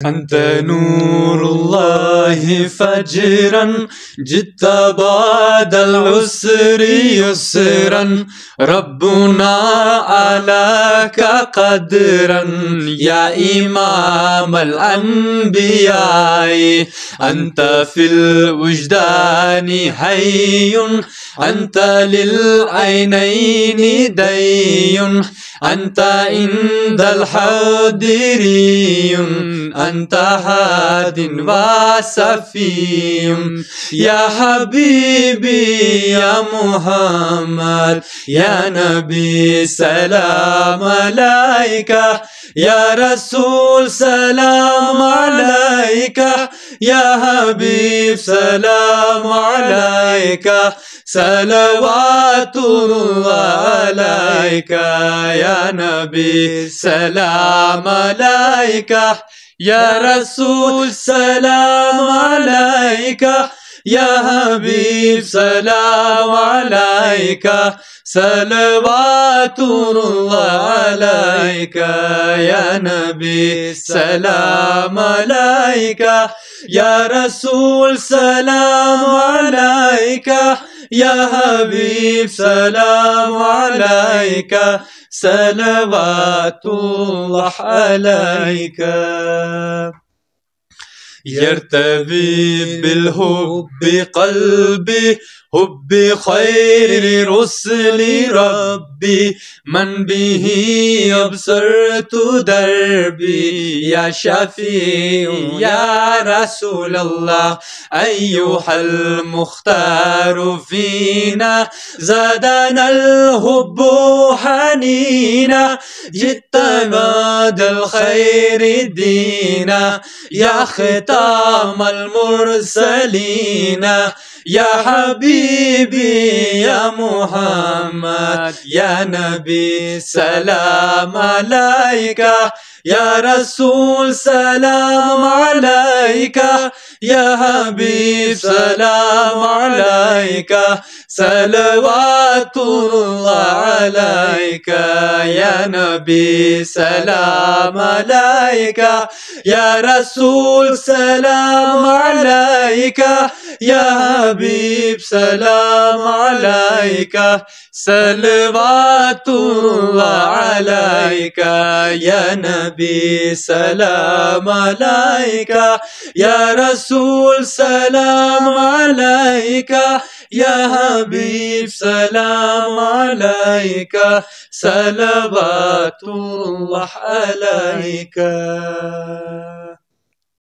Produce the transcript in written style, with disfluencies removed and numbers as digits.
أنت نور الله فجرا جئت بعد العسر يسرا ربنا علاك قدرا يا إمام الأنبياء أنت في الوجدان حي أنت للعينين دي أنت عند الحاضري أنت هاد وصفي يا حبيبي يا محمد يا نبي سلام عليك يا رسول سلام عليك يا حبيب سلام عليك صلوات الله عليك يا نبي سلام عليك يا رسول سلام عليك يا حبيب سلام عليك صلوات الله عليك يا نبي سلام عليك يا رسول سلام عليك يا حبيب سلام عليك صلوات الله عليك يرتوي بالحب قلبي حب خير رسل ربي من به أبصرت دربي يا شفيع يا رسول الله أيها المختار فينا زادنا الحب حنينا جئت بعد الخير دينا يا ختام المرسلين يا حبيبي يا محمد يا نبي سلام عليك يا رسول سلام عليك يا حبيب سلام عليك صلوات الله عليك يا نبي سلام عليك يا رسول سلام عليك يا حبيب سلام عليك صلوات الله عليك يا نبي سلام عليك يا رسول سلام عليك يا حبيب سلام عليك صلوات الله عليك.